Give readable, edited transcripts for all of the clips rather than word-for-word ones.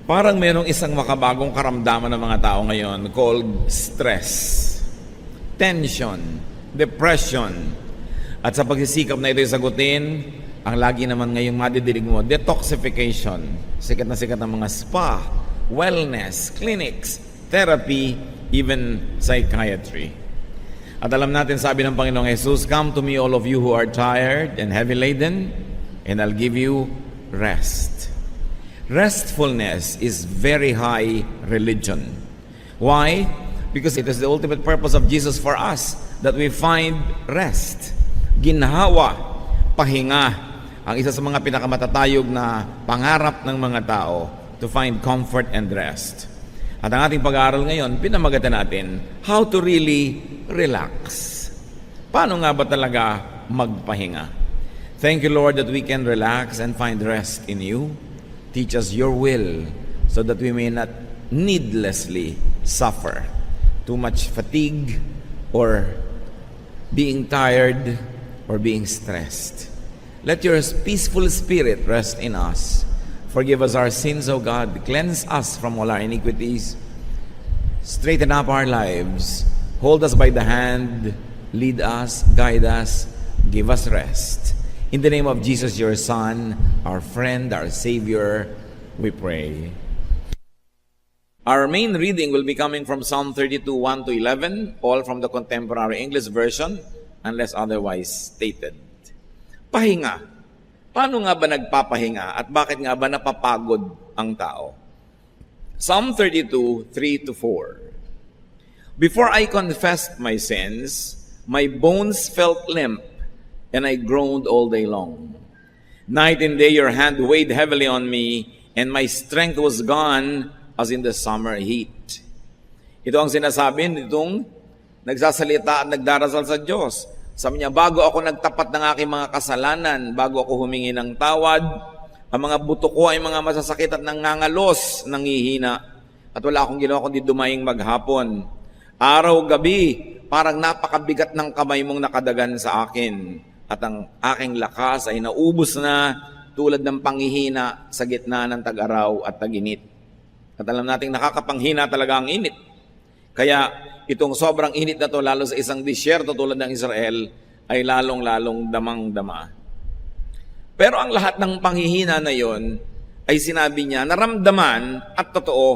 Parang merong isang makabagong karamdaman ng mga tao ngayon called stress, tension, depression. At sa pagsisikap na ito'y sagutin, ang lagi naman ngayong madidinig mo, detoxification. Sikat na sikat ng mga spa, wellness, clinics, therapy, even psychiatry. At alam natin, sabi ng Panginoong Jesus, "Come to me all of you who are tired and heavy laden, and I'll give you rest." Restfulness is very high religion. Why? Because it is the ultimate purpose of Jesus for us that we find rest. Ginhawa, pahinga, ang isa sa mga pinakamatatayog na pangarap ng mga tao to find comfort and rest. At ang ating pag-aaral ngayon, pinamagatan natin how to really relax. Paano nga ba talaga magpahinga? Thank you, Lord, that we can relax and find rest in you. Teach us your will so that we may not needlessly suffer too much fatigue or being tired or being stressed. Let your peaceful spirit rest in us. Forgive us our sins, O God. Cleanse us from all our iniquities. Straighten up our lives. Hold us by the hand. Lead us, guide us, give us rest. In the name of Jesus, your Son, our friend, our Savior, we pray. Our main reading will be coming from Psalm 32, 1 to 11, all from the Contemporary English Version, unless otherwise stated. Pahinga. Paano nga ba nagpapahinga at bakit nga ba napapagod ang tao? Psalm 32, 3 to 4. Before I confessed my sins, my bones felt limp, and I groaned all day long. Night and day your hand weighed heavily on me, and my strength was gone as in the summer heat. Ito ang sinasabi nitong nagsasalita at nagdarasal sa Diyos. Sabi niya, bago ako nagtapat ng aking mga kasalanan, bago ako humingi ng tawad, ang mga buto ko ay mga masasakit at nangangalos, nangihina, at wala akong ginawa kundi dumaying maghapon. Araw-gabi, parang napakabigat ng kamay mong nakadagan sa akin. At ang aking lakas ay naubos na tulad ng panghihina sa gitna ng tag-araw at tag-init. At alam nating nakakapanghina talaga ang init. Kaya itong sobrang init na to, lalo sa isang disyerto tulad ng Israel, ay lalong-lalong damang-dama. Pero ang lahat ng panghihina na yon ay sinabi niya, naramdaman at totoo,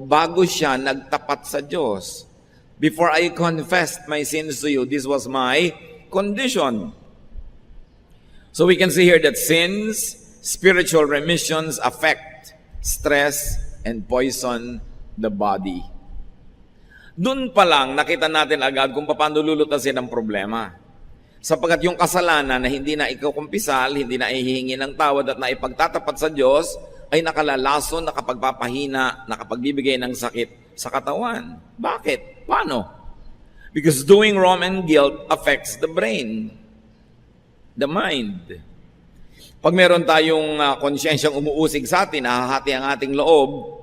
bago siya nagtapat sa Diyos. Before I confessed my sins to you, this was my condition. So we can see here that sins, spiritual remissions affect stress and poison the body. Doon pa lang nakita natin agad kung paano lulutasin ang problema. Sapagkat yung kasalanan na hindi na ikukumpisal, hindi na ihihingi ng tawad at naipagtatapat sa Diyos, ay nakalalason, nakapagpapahina, nakapagbibigay ng sakit sa katawan. Bakit? Paano? Because doing wrong and guilt affects the brain. The mind. Pag meron tayong konsyensyang umuusig sa atin, nahahati ang ating loob,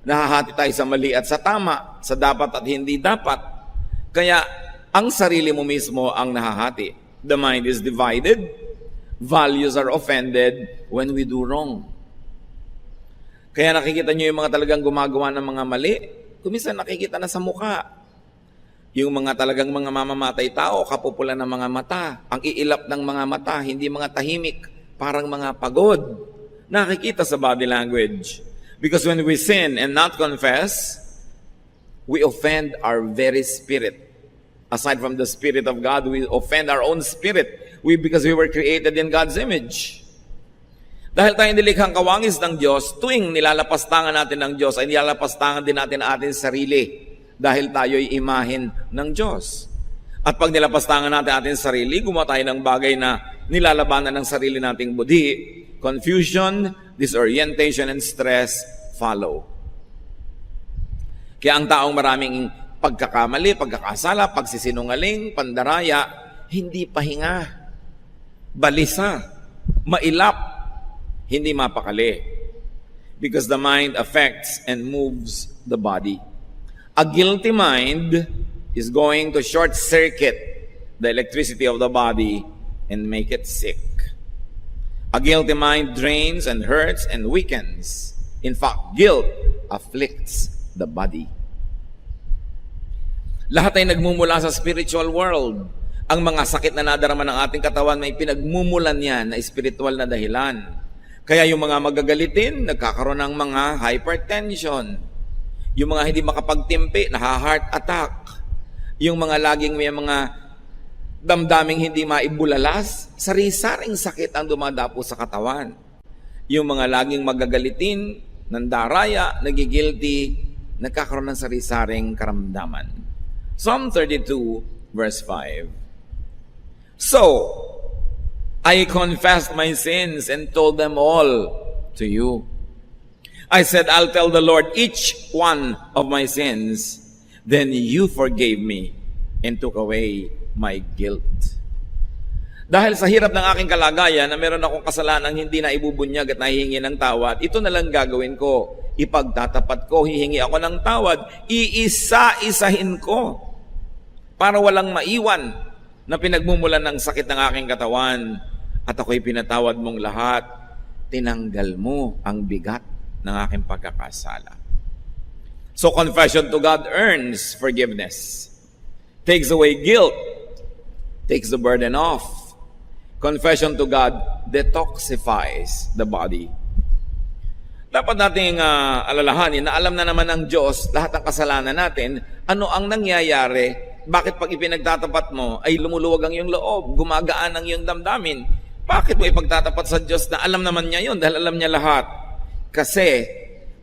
nahahati tayo sa mali at sa tama, sa dapat at hindi dapat. Kaya, ang sarili mo mismo ang nahahati. The mind is divided, values are offended when we do wrong. Kaya nakikita nyo yung mga talagang gumagawa ng mga mali, kuminsan nakikita na sa mukha. Yung mga talagang mga mamamatay tao, kapupulan ng mga mata, ang iilap ng mga mata, hindi mga tahimik, parang mga pagod. Nakikita sa body language. Because when we sin and not confess, we offend our very spirit. Aside from the Spirit of God, we offend our own spirit. Because we were created in God's image. Dahil tayo nilikhang kawangis ng Diyos, tuwing nilalapastangan natin ng Diyos, ay nilalapastangan din natin ang ating sarili. Dahil tayo'y imahin ng Diyos. At pag nilapastangan natin ating sarili, gumawa tayo ng bagay na nilalabanan ng sarili nating budhi, confusion, disorientation, and stress follow. Kaya ang taong maraming pagkakamali, pagkakasala, pagsisinungaling, pandaraya, hindi pahinga, balisa, mailap, hindi mapakali. Because the mind affects and moves the body. A guilty mind is going to short circuit the electricity of the body and make it sick. A guilty mind drains and hurts and weakens. In fact, guilt afflicts the body. Lahat ay nagmumula sa spiritual world. Ang mga sakit na nadarama ng ating katawan, may pinagmumulan yan na spiritual na dahilan. Kaya yung mga magagalitin, nagkakaroon ng mga hypertension. Yung mga hindi makapagtimpi, naha-heart attack. Yung mga laging may mga damdaming hindi maibulalas, sari-saring sakit ang dumadapo sa katawan. Yung mga laging magagalitin, nandaraya, nagigilty, nagkakaroon ng sari-saring karamdaman. Psalm 32, verse 5. So, I confessed my sins and told them all to you. I said, I'll tell the Lord each one of my sins. Then you forgave me and took away my guilt. Dahil sa hirap ng aking kalagayan na meron akong kasalanang hindi na ibubunyag at nahihingi ng tawad, ito na lang gagawin ko. Ipagtatapat ko, hihingi ako ng tawad, iisa-isahin ko para walang maiwan na pinagmumulan ng sakit ng aking katawan. At ako'y pinatawad mong lahat. Tinanggal mo ang bigat ng aking pagkakasala. So confession to God earns forgiveness, takes away guilt, takes the burden off. Confession to God detoxifies the body. Dapat nating alalahanin na alam na naman ng Diyos lahat ng kasalanan natin. Ano ang nangyayari? Bakit pag ipinagtatapat mo ay lumuluwag ang iyong loob, gumagaan ang iyong damdamin? Bakit mo ipagtatapat sa Diyos na alam naman niya yun dahil alam niya lahat? Kasi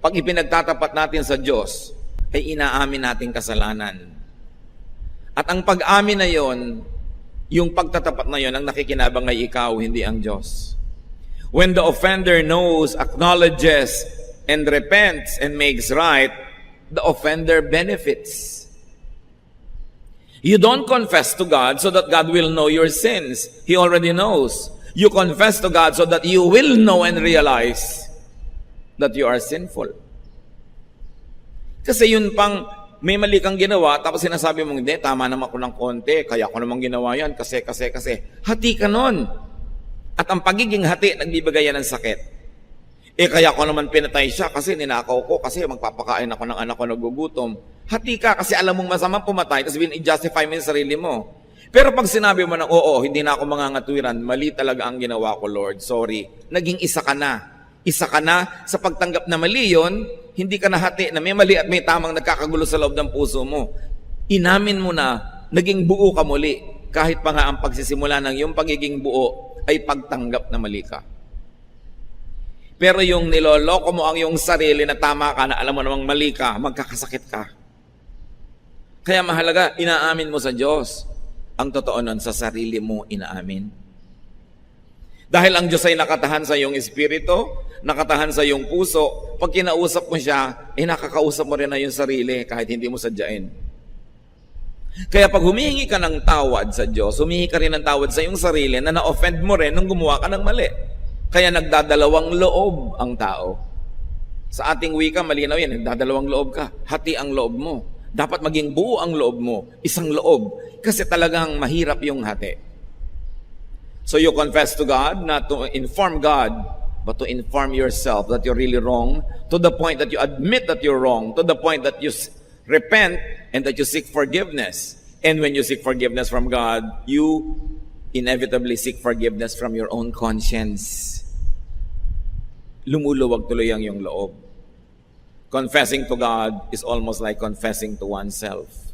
pag ipinagtatapat natin sa Diyos, ay inaamin natin kasalanan. At ang pag-amin na yon, yung pagtatapat na yon, ang nakikinabang ay ikaw, hindi ang Diyos. When the offender knows, acknowledges, and repents and makes right, the offender benefits. You don't confess to God so that God will know your sins. He already knows. You confess to God so that you will know and realize that you are sinful. Kasi yun pang may mali kang ginawa, tapos sinasabi mong, hindi, tama naman ako ng konti, kaya ako namang ginawa yan, kasi. Hati ka nun. At ang pagiging hati, nagbibigay yan ng sakit. Kaya ako naman pinatay siya, kasi ninakaw ko, kasi magpapakain ako ng anak ko nagugutom. Hati ka, kasi alam mong masamang pumatay, tapos i-justify mo yung sarili mo. Pero pag sinabi mo na, oo, hindi na ako mangangatwiran, mali talaga ang ginawa ko, Lord, sorry. Naging isa ka na. Isa ka na sa pagtanggap na mali yon, hindi ka nahati na may mali at may tamang nagkakagulo sa loob ng puso mo. Inamin mo na, naging buo ka muli. Kahit pa nga ang pagsisimula ng iyong pagiging buo ay pagtanggap na mali ka. Pero yung niloloko mo ang iyong sarili na tama ka, na alam mo namang mali ka, magkakasakit ka. Kaya mahalaga, inaamin mo sa Diyos. Ang totoo nun, sa sarili mo inaamin. Dahil ang Diyos ay nakatahan sa iyong espiritu, nakatahan sa iyong puso, pag kinausap mo siya, nakakausap mo rin na yung sarili kahit hindi mo sadyain. Kaya pag humihingi ka ng tawad sa Diyos, humihingi ka rin ng tawad sa iyong sarili na na-offend mo rin nung gumawa ka ng mali. Kaya nagdadalawang loob ang tao. Sa ating wika, malinaw yan, nagdadalawang loob ka. Hati ang loob mo. Dapat maging buo ang loob mo, isang loob. Kasi talagang mahirap yung hati. So you confess to God, not to inform God, but to inform yourself that you're really wrong, to the point that you admit that you're wrong, to the point that you repent and that you seek forgiveness. And when you seek forgiveness from God, you inevitably seek forgiveness from your own conscience. Lumuluwag tuloy ang iyong loob. Confessing to God is almost like confessing to oneself.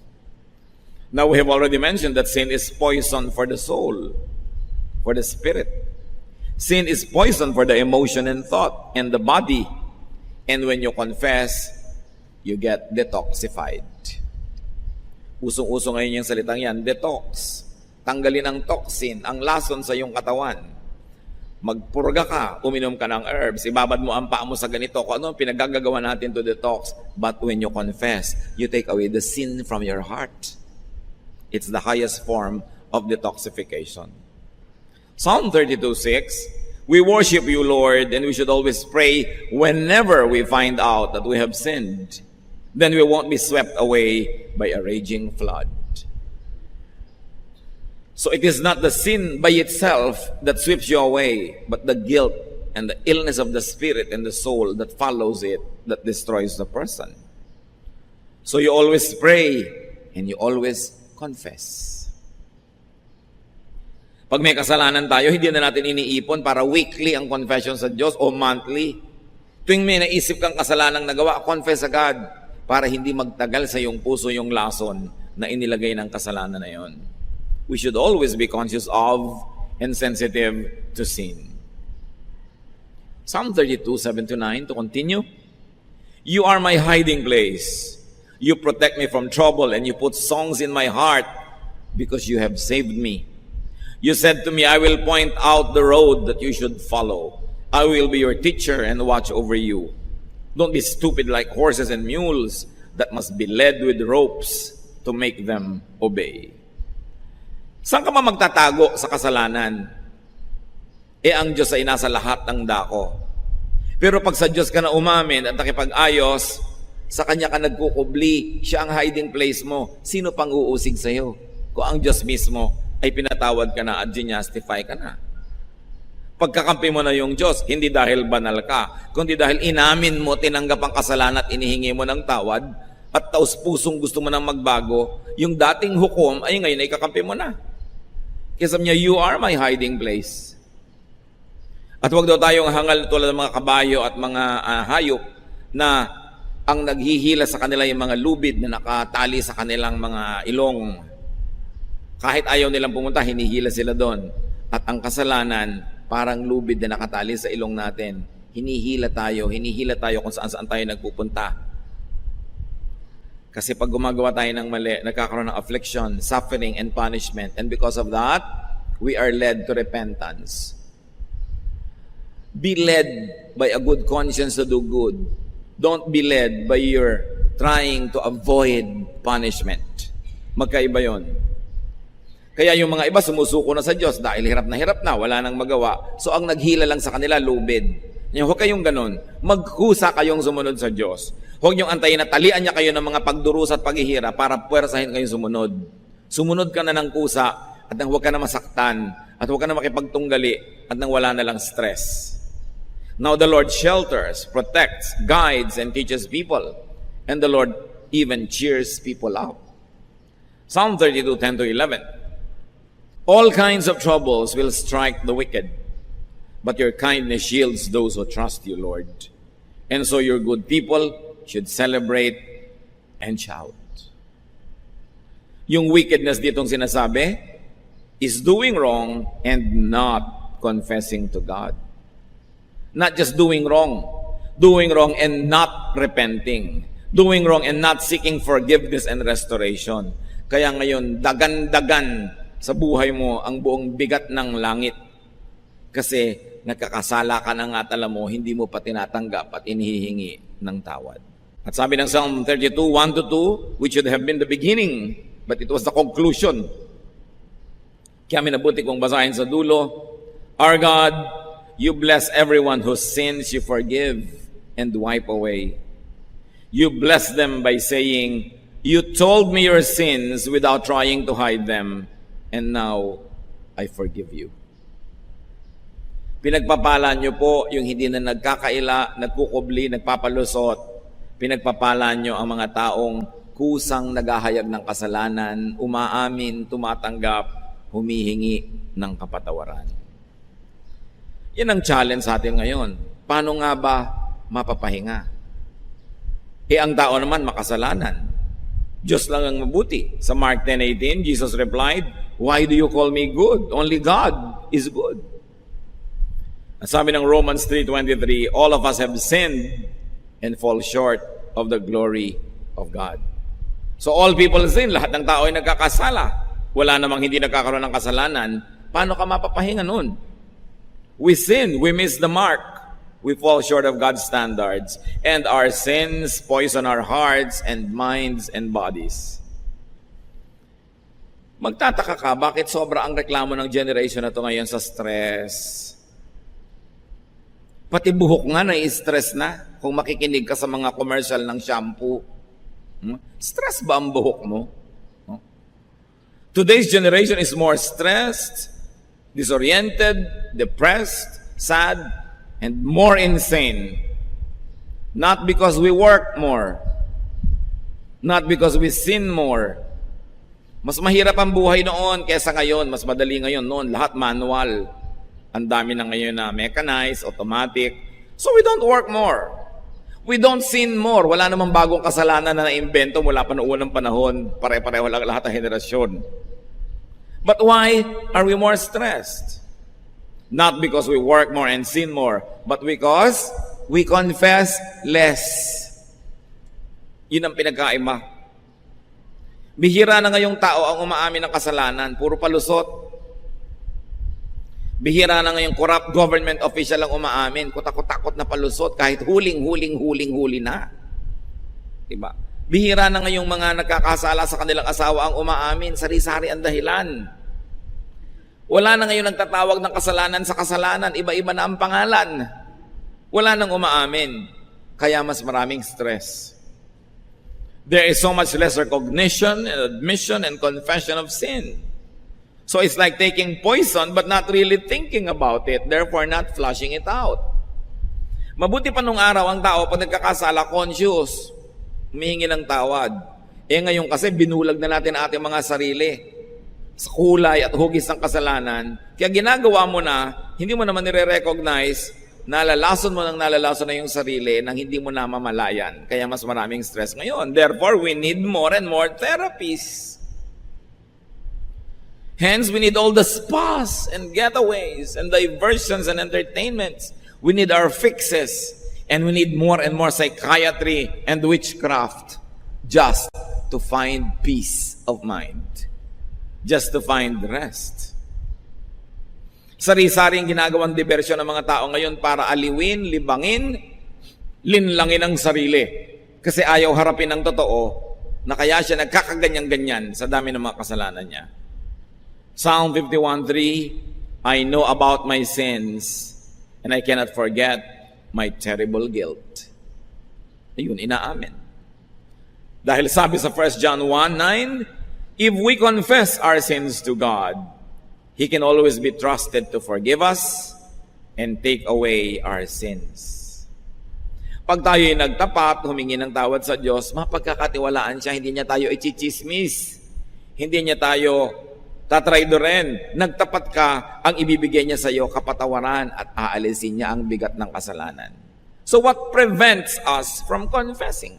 Now we have already mentioned that sin is poison for the soul, for the spirit. Sin is poison for the emotion and thought and the body. And when you confess, you get detoxified. Usong-uso ngayon yung salitang yan, detox. Tanggalin ang toxin, ang lason sa iyong katawan. Magpurga ka, uminom ka ng herbs, ibabad mo ang paa mo sa ganito, kung ano pinagagagawa natin to detox. But when you confess, you take away the sin from your heart. It's the highest form of detoxification. Psalm 32:6, we worship you, Lord, and we should always pray whenever we find out that we have sinned. then we won't be swept away by a raging flood. So it is not the sin by itself that sweeps you away, but the guilt and the illness of the spirit and the soul that follows it that destroys the person. So you always pray and you always confess. Pag may kasalanan tayo, hindi na natin iniipon para weekly ang confession sa Diyos o monthly. Tuwing may naisip kang kasalanang nagawa, confess agad para hindi magtagal sa iyong puso yung lason na inilagay ng kasalanan na yon. We should always be conscious of and sensitive to sin. Psalm 32, 7-9, to continue. You are my hiding place. You protect me from trouble and you put songs in my heart because you have saved me. You said to me, I will point out the road that you should follow. I will be your teacher and watch over you. Don't be stupid like horses and mules that must be led with ropes to make them obey. Saan ka ba magtatago sa kasalanan? Ang Diyos ay nasa lahat ng dako. Pero pag sa Diyos ka na umamin at nakipag-ayos, sa Kanya ka nagkukubli, siya ang hiding place mo. Sino pang uusig sa'yo? Kung ang Diyos mismo ay pinatawad ka na at ginastify ka na. Pagkakampi mo na yung Diyos, hindi dahil banal ka, kundi dahil inamin mo, tinanggap ang kasalanan at inihingi mo ng tawad, at taos pusong gusto mo nang magbago, yung dating hukom ay ngayon ay kakampi mo na. Kaya sabi niya, you are my hiding place. At huwag daw tayong hangal tulad ng mga kabayo at mga hayop na ang naghihila sa kanila yung mga lubid na nakatali sa kanilang mga ilong. Kahit ayaw nilang pumunta, hinihila sila doon. At ang kasalanan, parang lubid na nakatali sa ilong natin. Hinihila tayo kung saan-saan tayo nagpupunta. Kasi pag gumagawa tayo ng mali, nagkakaroon ng affliction, suffering, and punishment. And because of that, we are led to repentance. Be led by a good conscience to do good. Don't be led by your trying to avoid punishment. Magkaiba yon. Kaya yung mga iba sumusuko na sa Diyos dahil hirap na, wala nang magawa. So ang naghila lang sa kanila, lubid. Huwag kayong ganun. Magkusa kayong sumunod sa Diyos. Huwag niyong antayin na talian niya kayo ng mga pagdurusa at paghihira para puwersahin kayong sumunod. Sumunod ka na ng kusa at nang huwag ka na masaktan at huwag ka na makipagtunggali at nang wala na lang stress. Now the Lord shelters, protects, guides, and teaches people. And the Lord even cheers people up. Psalm 32, 10-11. All kinds of troubles will strike the wicked, but your kindness shields those who trust you, Lord. And so your good people should celebrate and shout. Yung wickedness ditong sinasabi is doing wrong and not confessing to God. Not just doing wrong and not repenting. Doing wrong and not seeking forgiveness and restoration. Kaya ngayon, dagan-dagan sa buhay mo ang buong bigat ng langit. Kasi nagkakasala ka na nga, alam mo, hindi mo pa tinatanggap at inihihingi ng tawad. At sabi ng Psalm 32, 1-2, which should have been the beginning, but it was the conclusion. Kaya minabuti kong basahin sa dulo, Our God, you bless everyone whose sins you forgive and wipe away. You bless them by saying, You told me your sins without trying to hide them, and now I forgive you. Pinagpapala nyo po yung hindi na nagkakaila, nagkukubli, nagpapalusot. Pinagpapala nyo ang mga taong kusang naghahayag ng kasalanan, umaamin, tumatanggap, humihingi ng kapatawaran. Yan ang challenge sa atin ngayon. Paano nga ba mapapahinga? Ang tao naman makasalanan. Diyos lang ang mabuti. Sa Mark 10:18, Jesus replied, Why do you call me good? Only God is good. At sabi ng Romans 3:23, all of us have sinned and fall short of the glory of God. So all people sin, lahat ng tao ay nagkakasala. Wala namang hindi nagkakaroon ng kasalanan. Paano ka mapapahinga nun? We sin, we miss the mark. We fall short of God's standards. And our sins poison our hearts and minds and bodies. Magtataka ka, bakit sobra ang reklamo ng generation na to ngayon sa stress? Pati buhok nga na-stress na kung makikinig ka sa mga commercial ng shampoo. Stress ba ang buhok mo? Today's generation is more stressed, disoriented, depressed, sad, and more insane. Not because we work more, not because we sin more. Mas mahirap ang buhay noon kaysa ngayon. Mas madali ngayon. Noon, lahat manual. Ang dami na ngayon na mechanized, automatic. So we don't work more. We don't sin more. Wala namang bagong kasalanan na naimbento mula pa noong unang panahon. Pare-pareho lang lahat ng henerasyon. But why are we more stressed? Not because we work more and sin more, but because we confess less. Yun ang pinagkaiba. Bihira na ngayong tao ang umaamin ng kasalanan. Puro palusot. Bihira na ngayong corrupt government official ang umaamin. Kutakot-takot na palusot kahit huling na. Diba? Bihira na ngayong mga nagkakasala sa kanilang asawa ang umaamin. Sari-sari ang dahilan. Wala na ngayon nagtatawag ng kasalanan sa kasalanan. Iba-iba na ang pangalan. Wala nang umaamin. Kaya mas maraming stress. There is so much less recognition and admission and confession of sin. So it's like taking poison but not really thinking about it, therefore not flushing it out. Mabuti pa nung araw ang tao pag nagkakasala, conscious, humihingi ng tawad. Ngayon kasi binulag na natin ating mga sarili sa kulay at hugis ng kasalanan. Kaya ginagawa mo na, hindi mo naman nire-recognize, nalalason mo na yung sarili nang hindi mo na mamalayan. Kaya mas maraming stress ngayon. Therefore, we need more and more therapies. Hence, we need all the spas and getaways and diversions and entertainments. We need our fixes. And we need more and more psychiatry and witchcraft just to find peace of mind. Just to find rest. Sari-saring ginagawang diversyon ng mga tao ngayon para aliwin, libangin, linlangin ang sarili. Kasi ayaw harapin ang totoo na kaya siya nagkakaganyan-ganyan sa dami ng mga kasalanan niya. Psalm 51:3, I know about my sins and I cannot forget my terrible guilt. Ayun, inaamin. Dahil sabi sa 1 John 1:9, if we confess our sins to God, He can always be trusted to forgive us and take away our sins. Pag tayo'y nagtapat, humingi ng tawad sa Diyos, mapagkakatiwalaan siya, hindi niya tayo itsichismis. Hindi niya tayo tatraidoren. Nagtapat ka, ang ibibigay niya sa iyo kapatawaran at aalisin niya ang bigat ng kasalanan. So what prevents us from confessing?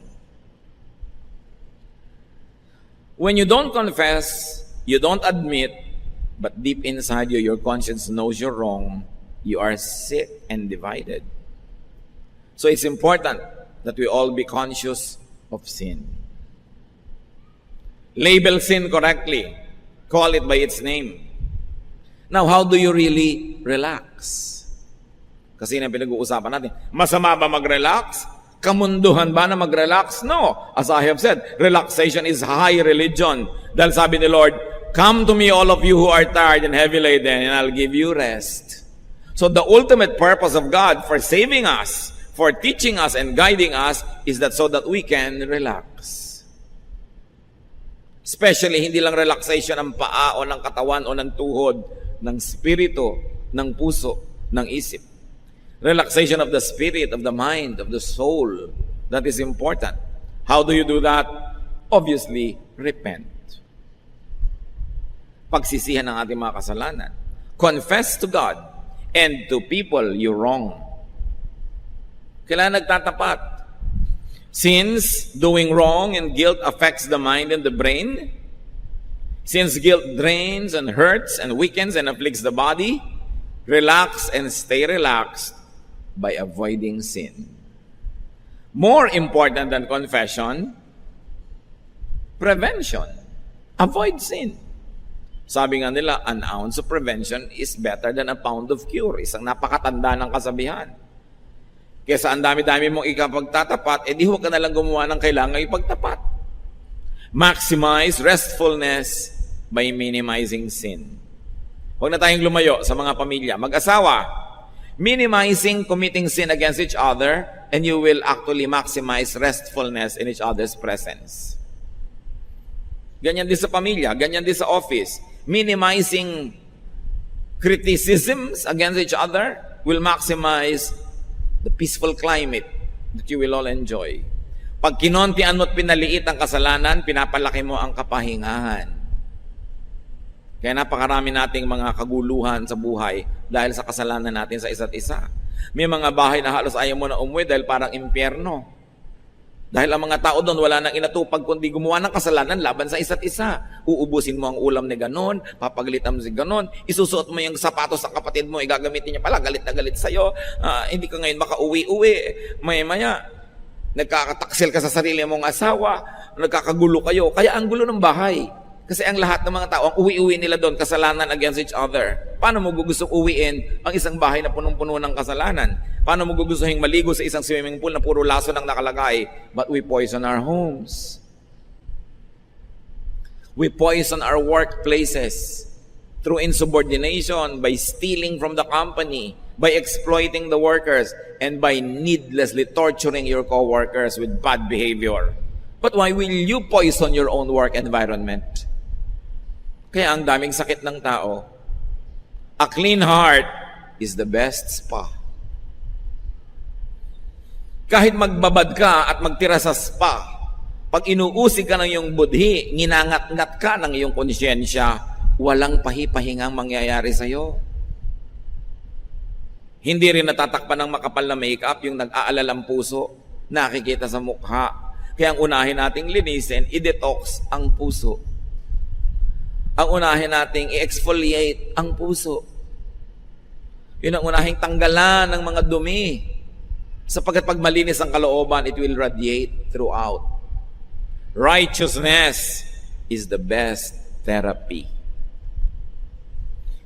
When you don't confess, you don't admit, but deep inside you, your conscience knows you're wrong, you are sick and divided. So it's important that we all be conscious of sin. Label sin correctly. Call it by its name. Now, how do you really relax? Kasi na pinag-uusapan natin, masama ba mag-relax? Kamunduhan ba na mag-relax? No. As I have said, relaxation is high religion. Dahil sabi ni Lord, come to me all of you who are tired and heavy laden, and I'll give you rest. So the ultimate purpose of God for saving us, for teaching us and guiding us, is that so that we can relax. Especially, hindi lang relaxation ng paa o ng katawan o ng tuhod, ng spirito, ng puso, ng isip. Relaxation of the spirit, of the mind, of the soul. That is important. How do you do that? Obviously, repent. Pagsisihan ng ating mga kasalanan. Confess to God and to people you wrong. Kailangan nagtatapat. Since doing wrong and guilt affects the mind and the brain, since guilt drains and hurts and weakens and afflicts the body, relax and stay relaxed by avoiding sin. More important than confession, prevention. Avoid sin. Sabi nga nila, an ounce of prevention is better than a pound of cure. Isang napakatanda ng kasabihan. Kesa ang dami-dami mong ikapagtatapat, di huwag ka nalang gumawa ng kailangan ipagtapat. Maximize restfulness by minimizing sin. Huwag na tayong lumayo sa mga pamilya. Mag-asawa, minimizing committing sin against each other, and you will actually maximize restfulness in each other's presence. Ganyan din sa pamilya, ganyan din sa office. Minimizing criticisms against each other will maximize the peaceful climate that you will all enjoy. Pag kinontian mo at pinaliit ang kasalanan, pinapalaki mo ang kapahingahan. Kaya napakarami nating mga kaguluhan sa buhay dahil sa kasalanan natin sa isa't isa. May mga bahay na halos ayaw mo na umuwi dahil parang impyerno. Dahil ang mga tao doon wala nang inatupag kundi gumawa ng kasalanan laban sa isa't isa. Uubusin mo ang ulam ni ganon, papagalitan mo si ganon, isusuot mo yung sapatos sa kapatid mo, igagamitin niya pala, galit na galit sa'yo, hindi ka ngayon makauwi-uwi, maya-maya, nagkakataksil ka sa sarili mong asawa, nagkakagulo kayo, kaya ang gulo ng bahay. Kasi ang lahat ng mga tao, ang uwi-uwi nila doon, kasalanan against each other. Paano mo gustong uwiin ang isang bahay na punong-puno ng kasalanan? Paano mo gustuhin maligo sa isang swimming pool na puro laso ng nakalagay? But we poison our homes. We poison our workplaces through insubordination, by stealing from the company, by exploiting the workers, and by needlessly torturing your co-workers with bad behavior. But why will you poison your own work environment? Kaya ang daming sakit ng tao. A clean heart is the best spa. Kahit magbabad ka at magtira sa spa, pag inuusig ka ng iyong budhi, nginangat-ngat ka ng iyong konsyensya, walang pahipahingang mangyayari sa iyo. Hindi rin natatakpan ng makapal na makeup yung nag-aalalang puso, nakikita sa mukha. Kaya ang unahin nating linisin, i-detox ang puso. Ang unahin nating i-exfoliate ang puso. Yun ang unahing tanggalan ng mga dumi. Sapagkat pag malinis ang kalooban, it will radiate throughout. Righteousness is the best therapy.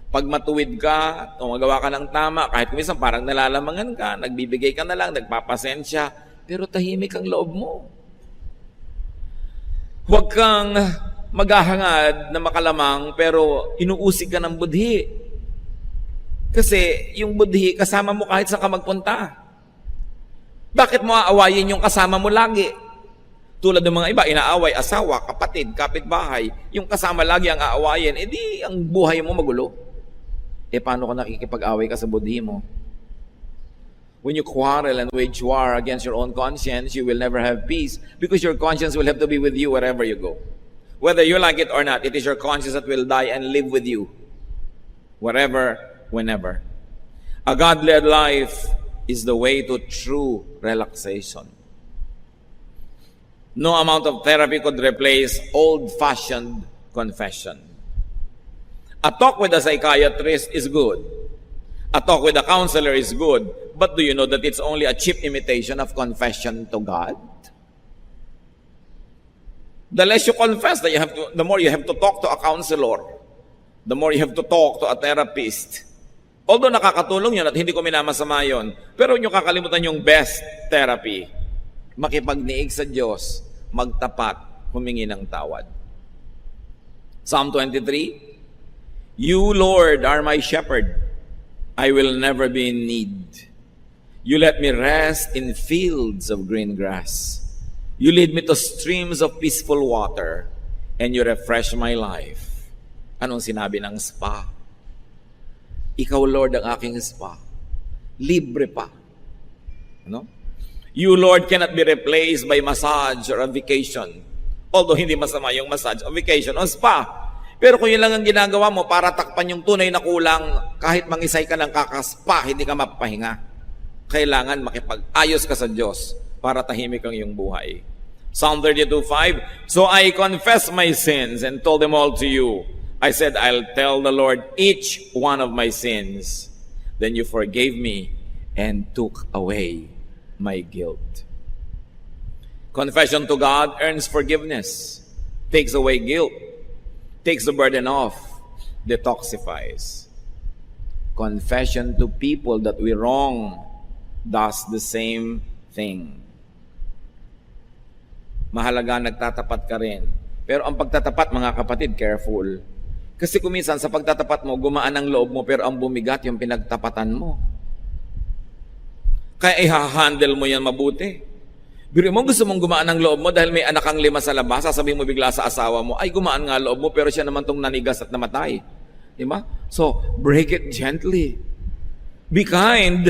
Pag matuwid ka, tumagawa ka ng tama, kahit minsan parang nalalamangan ka, nagbibigay ka na lang, nagpapasensya, pero tahimik ang loob mo. Huwag kang maghahangad na makalamang pero inuusig ka ng budhi. Kasi yung budhi kasama mo kahit saan ka magpunta. Bakit mo aawayin yung kasama mo lagi? Tulad ng mga iba, inaaway asawa, kapatid, kapitbahay. Yung kasama lagi ang aawayin, edi ang buhay mo magulo. Paano ka nakikipag-away ka sa budhi mo? When you quarrel and wage war against your own conscience, you will never have peace because your conscience will have to be with you wherever you go. Whether you like it or not, it is your conscience that will die and live with you wherever, whenever. A God-led life is the way to true relaxation. No amount of therapy could replace old-fashioned confession. A talk with a psychiatrist is good. A talk with a counselor is good. But do you know that it's only a cheap imitation of confession to God? The less you confess, the more you have to talk to a counselor. The more you have to talk to a therapist. Although nakakatulong yun at hindi ko minamasama yun, pero nyo kakalimutan yung best therapy. Makipagniig sa Diyos, magtapat, humingi ng tawad. Psalm 23, You, Lord, are my shepherd. I will never be in need. You let me rest in fields of green grass. You lead me to streams of peaceful water, and you refresh my life. Anong sinabi ng spa? Ikaw, Lord, ang aking spa. Libre pa. Ano? You, Lord, cannot be replaced by massage or a vacation. Although hindi masama yung massage o vacation o spa. Pero kung yun lang ang ginagawa mo para takpan yung tunay na kulang, kahit mangisay ka ng kakaspa, hindi ka mapapahinga. Kailangan makipag-ayos ka sa Diyos para tahimik ang iyong buhay. Psalm 32:5, So I confess my sins and told them all to you. I said, I'll tell the Lord each one of my sins. Then you forgave me and took away my guilt. Confession to God earns forgiveness, takes away guilt, takes the burden off, detoxifies. Confession to people that we wrong does the same thing. Mahalaga nagtatapat ka rin. Pero ang pagtatapat, mga kapatid, careful. Kasi kuminsan sa pagtatapat mo, gumaan ang loob mo, pero ang bumigat yung pinagtapatan mo. Kaya i-handle mo yan mabuti. Biro mo, gusto mong gumaan ang loob mo dahil may anak kang 5 sa labas, sasabihin mo bigla sa asawa mo, ay gumaan nga loob mo, pero siya naman tong nanigas at namatay. Di ba? So, break it gently. Be kind.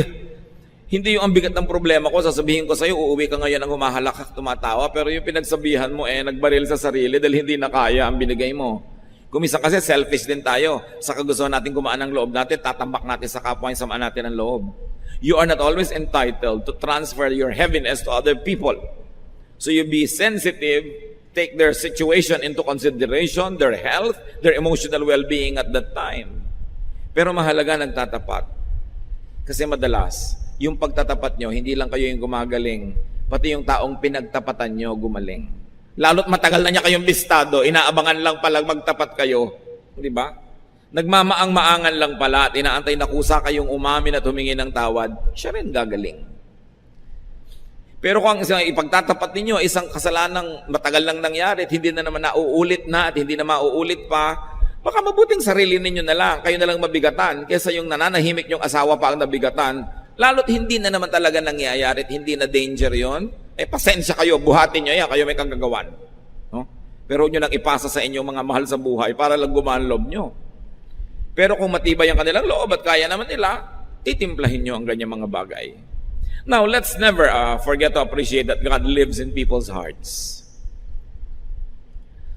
Hindi yung ang bigat ng problema ko, sasabihin ko sa'yo, uuwi ka ngayon ng humahalak, tumatawa, pero yung pinagsabihan mo, nagbaril sa sarili dahil hindi na kaya ang binigay mo. Kumisa kasi selfish din tayo. Sa kagustuhan natin gumaan ang loob natin, tatambak natin sa kapwa yung samaan natin ang loob. You are not always entitled to transfer your heaviness to other people. So you be sensitive, take their situation into consideration, their health, their emotional well-being at that time. Pero mahalaga nagtatapat. Kasi madalas, yung pagtatapat nyo, hindi lang kayo yung gumagaling, pati yung taong pinagtapatan nyo gumaling. Lalo't matagal na niya kayong listado, inaabangan lang pala magtapat kayo. Di ba? Nagmamaang-maangan lang pala at inaantay na kusa kayong umamin at humingi ng tawad, siya rin gagaling. Pero kung ipagtatapat ninyo, isang kasalanang matagal lang nangyari at hindi na naman nauulit na at hindi na mauulit pa, baka mabuting sarili ninyo na lang, kayo na lang mabigatan, kaysa yung nananahimik yung asawa pa ang nabigatan, lalo't hindi na naman talaga nangyayari at hindi na danger yon, pasensya kayo, buhatin nyo yan, kayo may kagagawan. No? Pero huwag nyo lang ipasa sa inyong mga mahal sa buhay para lang gumaan loob nyo. Pero kung matibay ang kanilang loob at kaya naman nila, titimplahin nyo ang ganyang mga bagay. Now, let's never forget to appreciate that God lives in people's hearts.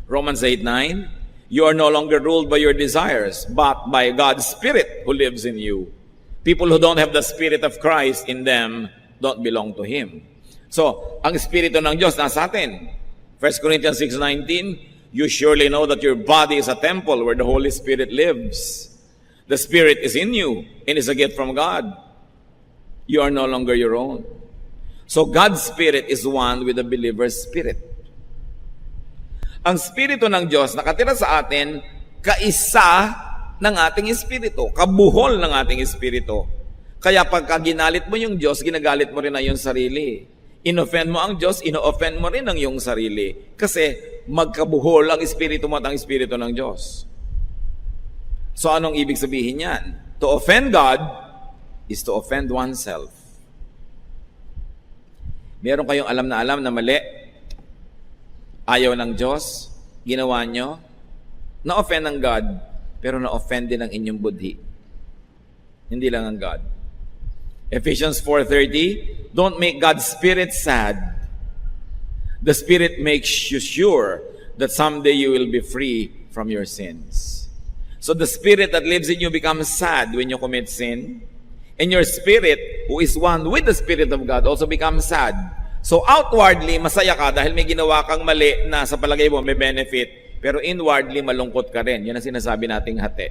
Romans 8:9, you are no longer ruled by your desires, but by God's Spirit who lives in you. People who don't have the Spirit of Christ in them don't belong to Him. So, ang Espiritu ng Diyos nasa atin. 1 Corinthians 6:19, you surely know that your body is a temple where the Holy Spirit lives. The Spirit is in you and is a gift from God. You are no longer your own. So God's Spirit is one with the believer's spirit. Ang Espiritu ng Diyos nakatira sa atin, kaisa ng ating espiritu, kabuhol ng ating espiritu. Kaya pagka ginalit mo yung Diyos, ginagalit mo rin ang iyong sarili. Inoffend mo ang Diyos, ino-offend mo rin ang iyong sarili. Kasi magkabuhol ang espiritu mo at ang espiritu ng Diyos. So anong ibig sabihin yan? To offend God is to offend oneself. Meron kayong alam na mali, ayaw ng Diyos, ginawa nyo, na-offend ng God, pero na-offend din ang inyong budhi. Hindi lang ang God. Ephesians 4:30, don't make God's Spirit sad. The Spirit makes you sure that someday you will be free from your sins. So the Spirit that lives in you becomes sad when you commit sin. And your spirit, who is one with the Spirit of God, also becomes sad. So outwardly, masaya ka dahil may ginawa kang mali na sa palagay mo may benefit. Pero inwardly, malungkot ka rin. Yan ang sinasabi nating hati.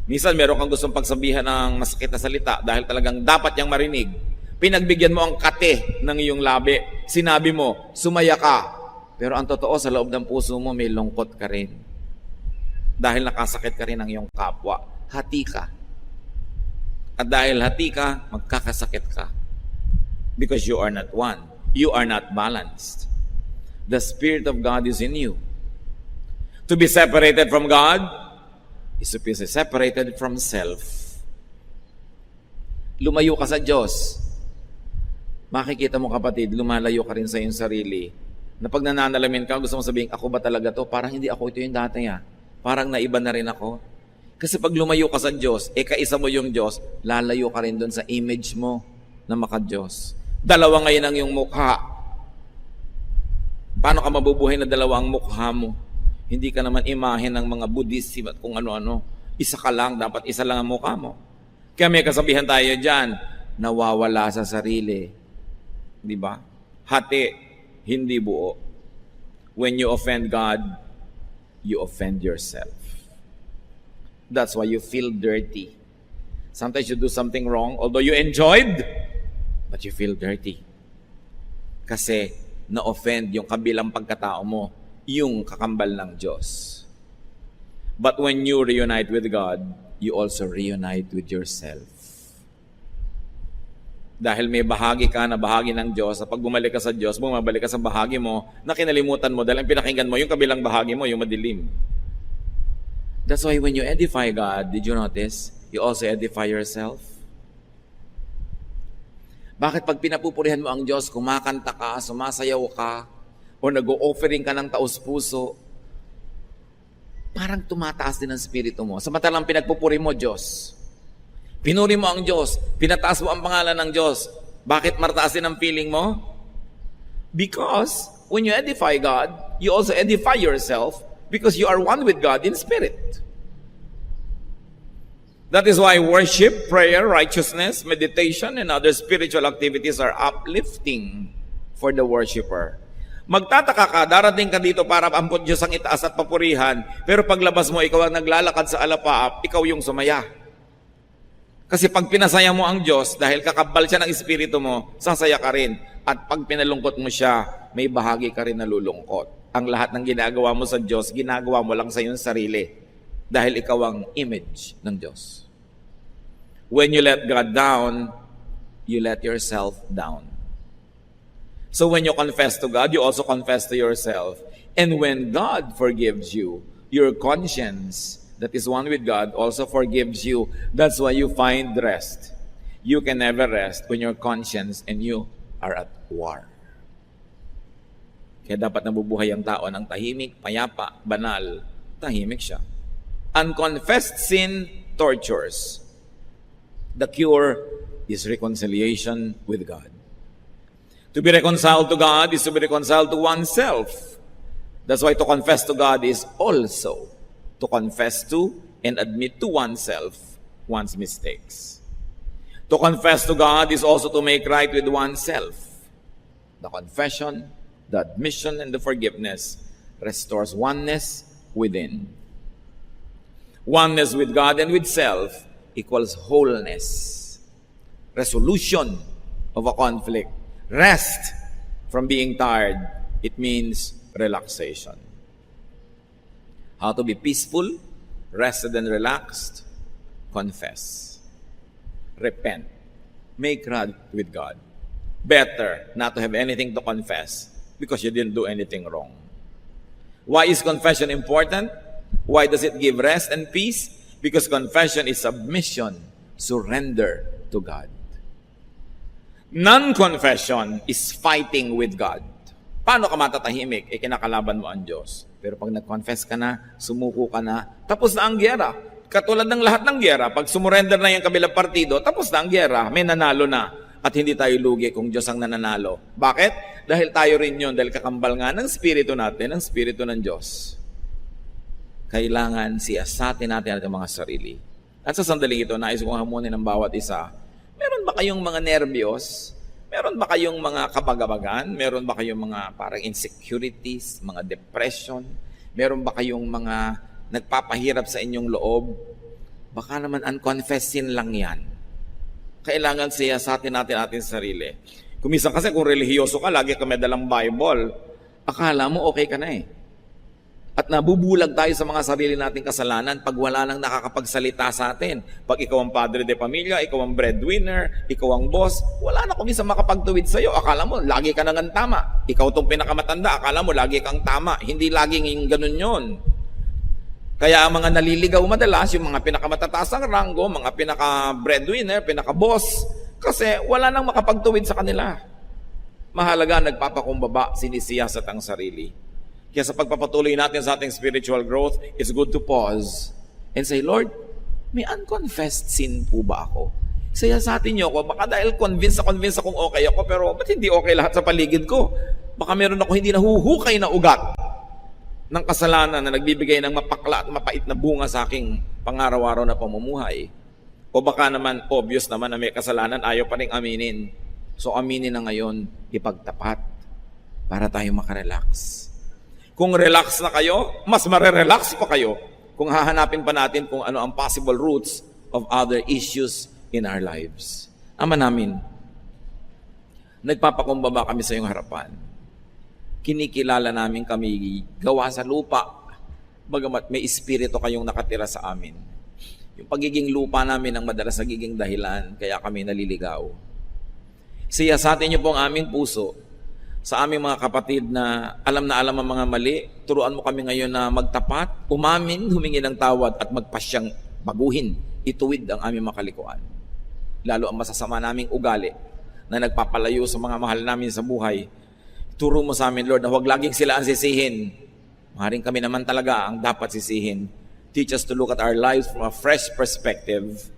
Minsan, meron kang gustong pagsabihan ng masakit na salita dahil talagang dapat niyang marinig. Pinagbigyan mo ang kate ng iyong labi. Sinabi mo, sumaya ka. Pero ang totoo, sa loob ng puso mo, may lungkot ka rin. Dahil nakasakit ka rin ng iyong kapwa. Hati ka. At dahil hati ka, magkakasakit ka. Because you are not one. You are not balanced. The Spirit of God is in you. To be separated from God is to be separated from self. Lumayo ka sa Diyos. Makikita mo kapatid, lumalayo ka rin sa iyong sarili. Na pag nananalamin ka, gusto mo sabihin, ako ba talaga to? Parang hindi ako ito yung dati ah. Parang naiba na rin ako. Kasi pag lumayo ka sa Diyos, kaisa mo yung Diyos, lalayo ka rin doon sa image mo na maka-Diyos. Dalawa ngayon ang yung mukha. Paano ka mabubuhay na dalawang mukha mo? Hindi ka naman imahe ng mga Buddhism at kung ano-ano. Isa ka lang, dapat isa lang ang mukha mo. Kaya may kasabihan tayo dyan, nawawala sa sarili. Di ba? Hati, hindi buo. When you offend God, you offend yourself. That's why you feel dirty. Sometimes you do something wrong, although you enjoyed, but you feel dirty. Kasi na-offend yung kabilang pagkatao mo, yung kakambal ng Diyos. But when you reunite with God, you also reunite with yourself. Dahil may bahagi ka na bahagi ng Diyos, pag bumalik ka sa Diyos, bumabalik ka sa bahagi mo, na kinalimutan mo dahil ang pinakinggan mo, yung kabilang bahagi mo, yung madilim. That's why when you edify God, did you notice? You also edify yourself. Bakit pag pinapupurihan mo ang Diyos, kumakanta ka, sumasayaw ka, o nag-o-offering ka ng taos-puso, parang tumataas din ang spirito mo. Samantalang pinagpupuri mo, Diyos. Pinuri mo ang Diyos, pinataas mo ang pangalan ng Diyos. Bakit martaas din ang feeling mo? Because when you edify God, you also edify yourself because you are one with God in spirit. That is why worship, prayer, righteousness, meditation, and other spiritual activities are uplifting for the worshiper. Magtataka ka, darating ka dito para ampun Diyos ang itaas at papurihan, pero paglabas mo, ikaw ang naglalakad sa alapaap, ikaw yung sumaya. Kasi pag pinasaya mo ang Diyos, dahil kakabal siya ng espiritu mo, sasaya ka rin. At pag pinalungkot mo siya, may bahagi ka rin nalulungkot. Ang lahat ng ginagawa mo sa Diyos, ginagawa mo lang sa iyong sarili. Dahil ikaw ang image ng Diyos. When you let God down, you let yourself down. So when you confess to God, you also confess to yourself. And when God forgives you, your conscience that is one with God also forgives you. That's why you find rest. You can never rest when your conscience and you are at war. Kaya dapat nabubuhay ang tao ng tahimik, payapa, banal, tahimik siya. Unconfessed sin tortures. The cure is reconciliation with God. To be reconciled to God is to be reconciled to oneself. That's why to confess to God is also to confess to and admit to oneself one's mistakes. To confess to God is also to make right with oneself. The confession, the admission, and the forgiveness restores oneness within. Oneness with God and with self equals wholeness. Resolution of a conflict. Rest from being tired. It means relaxation. How to be peaceful, rested and relaxed? Confess. Repent. Make right with God. Better not to have anything to confess because you didn't do anything wrong. Why is confession important? Why does it give rest and peace? Because confession is submission, surrender to God. Non-confession is fighting with God. Paano ka matatahimik? Kinakalaban mo ang Diyos. Pero pag nag-confess ka na, sumuko ka na, tapos na ang gyera. Katulad ng lahat ng gyera, pag sumurrender na yung kabilang partido, tapos na ang gyera, may nanalo na. At hindi tayo lugi kung Diyos ang nananalo. Bakit? Dahil tayo rin yun, dahil kakambal nga ng spirito natin, ang spirito ng Diyos. Kailangan siyasatin natin ang mga sarili. At sa sandaling ito, nais kong hamunin ng bawat isa. Meron ba kayong mga nervyos? Meron ba kayong mga kabagabagan? Meron ba kayong mga parang insecurities, mga depression? Meron ba kayong mga nagpapahirap sa inyong loob? Baka naman unconfessed sin lang yan. Kailangan siyasatin natin ating sarili. Kumisan kasi kung relihiyoso ka, lagi ka may dalang Bible, akala mo okay ka na eh. At nabubulag tayo sa mga sarili nating kasalanan pag wala nang nakakapagsalita sa atin. Pag ikaw ang padre de pamilya, ikaw ang breadwinner, ikaw ang boss, wala na kuminsan makapagtuwid sa'yo. Akala mo, lagi ka nang tama. Ikaw tong pinakamatanda, akala mo, lagi kang tama. Hindi laging ganun yon. Kaya ang mga naliligaw madalas, yung mga pinakamatataas ang ranggo, mga pinaka-breadwinner, pinaka-boss, kasi wala nang makapagtuwid sa kanila. Mahalaga, nagpapakumbaba, sinisiyasat ang sarili. Kaya sa pagpapatuloy natin sa ating spiritual growth, it's good to pause and say, Lord, may unconfessed sin po ba ako? Siyasatin niyo ako, baka dahil convinced akong okay ako, pero ba't hindi okay lahat sa paligid ko? Baka meron ako hindi nahuhukay na ugat ng kasalanan na nagbibigay ng mapakla at mapait na bunga sa aking pangaraw-araw na pamumuhay. O baka naman, obvious naman na may kasalanan, ayaw pa rin aminin. So aminin na ngayon, ipagtapat para tayo makarelax. Kung relax na kayo, mas marerelax pa kayo kung hahanapin pa natin kung ano ang possible roots of other issues in our lives. Ama namin, nagpapakumbaba kami sa iyong harapan. Kinikilala namin kami gawa sa lupa, bagamat may espiritu kayong nakatira sa amin. Yung pagiging lupa namin ang madalas nagiging dahilan, kaya kami naliligaw. Siyasatin niyo po ang aming puso sa aming mga kapatid na alam ang mga mali. Turuan mo kami ngayon na magtapat, umamin, humingi ng tawad at magpasyang baguhin, ituwid ang aming makalikuan. Lalo ang masasama naming ugali na nagpapalayo sa mga mahal namin sa buhay. Turo mo sa amin, Lord, na huwag laging sila ang sisihin. Maaaring kami naman talaga ang dapat sisihin. Teach us to look at our lives from a fresh perspective.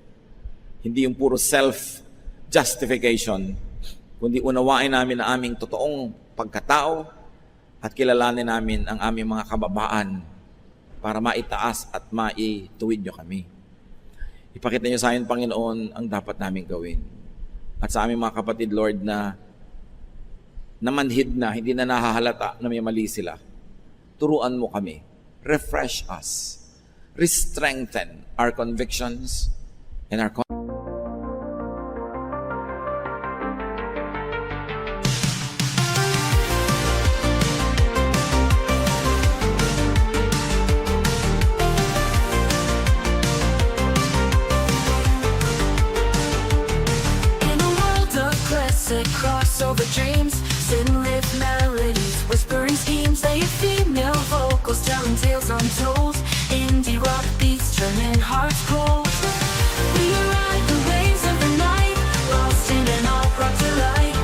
Hindi yung puro self-justification, kundi unawain namin ang aming totoong pagkatao at kilalanin namin ang aming mga kababaan para maitaas at maituwid nyo kami. Ipakita nyo sa amin, Panginoon, ang dapat namin gawin. At sa aming mga kapatid, Lord, na namanhid na, hindi na nahahalata na may mali sila. Turuan mo kami. Refresh us. Re-strengthen our convictions and our crossover dreams, sin-lit melodies, whispering schemes, they female vocals telling tales untold, indie rock beats turning hearts cold. We ride the waves of the night, lost in an alt-rock delight,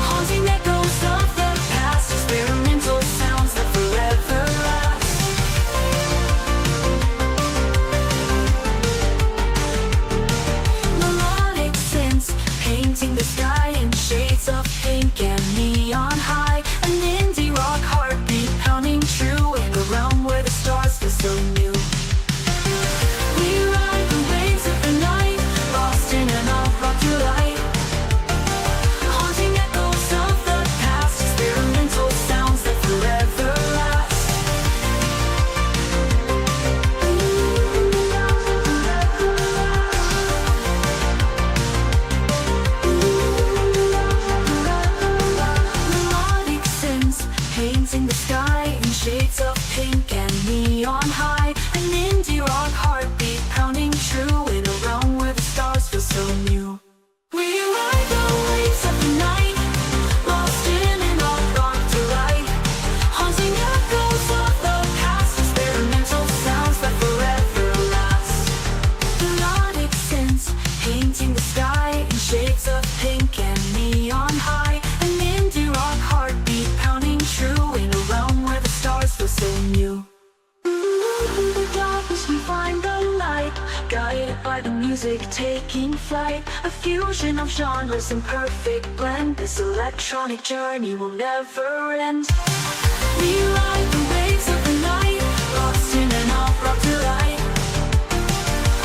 haunting echoes of the past, experimental sounds that forever last. Melodic synths painting the sky in shades of pink and neon high. An indie rock heartbeat pounding true in a realm where the stars feel so new. We ride the waves of the night, lost in an alt-rock delight, haunting echoes of the past, experimental sounds that forever last. Melodic synths painting the sky in shades of pink and neon high. An indie rock heartbeat pounding true in a realm where the stars feel so new. We ride the waves of the night, lost in an alt-rock delight, haunting echoes of the past, experimental sounds that forever last. Melodic synths painting the sky in shades of pink and neon high. An indie rock heartbeat pounding true in a realm where the stars feel so new. In the darkness we find the light, guided by the music taking flight. A fusion of genres in perfect blend, this electronic journey will never end. We ride the waves of the night, lost in an alt-rock delight,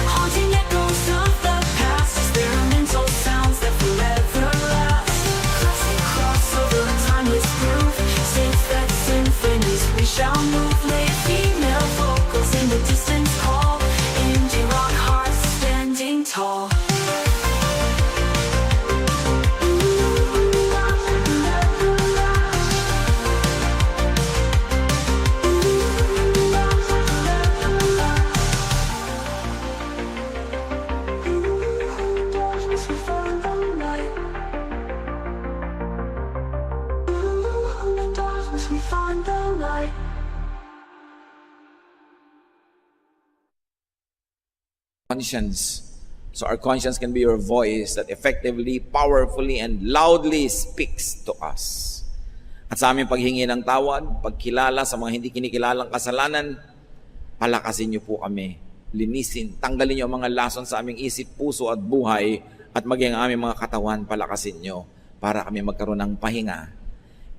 haunting echoes of the past, experimental sounds that forever last. Classic crossover, timeless groove, synth-fed symphonies, we shall move. Late female vocals in the distance call, indie rock hearts standing tall. Darkness we find the light. Darkness we find the light. conscience. So our conscience can be your voice that effectively, powerfully, and loudly speaks to us. At sa aming paghingi ng tawad, pagkilala sa mga hindi kinikilalang kasalanan, palakasin niyo po kami, linisin, tanggalin niyo ang mga lason sa aming isip, puso at buhay, at maging ang aming mga katawan, palakasin niyo para kami magkaroon ng pahinga.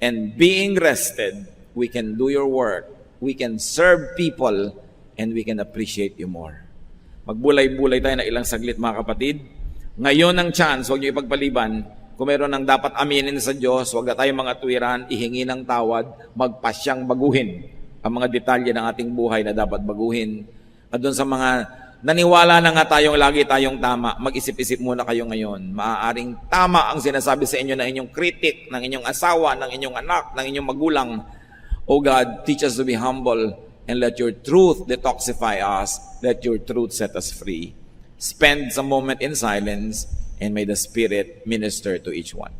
And being rested, we can do your work, we can serve people, and we can appreciate you more. Magbulay-bulay tayo na ilang saglit, mga kapatid. Ngayon ang chance, huwag niyo ipagpaliban. Kung meron ng dapat aminin sa Diyos, huwag na tayo mga tuwiran, ihingi ng tawad, magpasyang baguhin ang mga detalye ng ating buhay na dapat baguhin. At doon sa mga naniwala na nga tayong lagi tayong tama, mag-isip-isip muna kayo ngayon. Maaaring tama ang sinasabi sa inyo ng inyong kritik, ng inyong asawa, ng inyong anak, ng inyong magulang. Oh God, teach us to be humble and let your truth detoxify us. Let your truth set us free. Spend some moment in silence and may the Spirit minister to each one.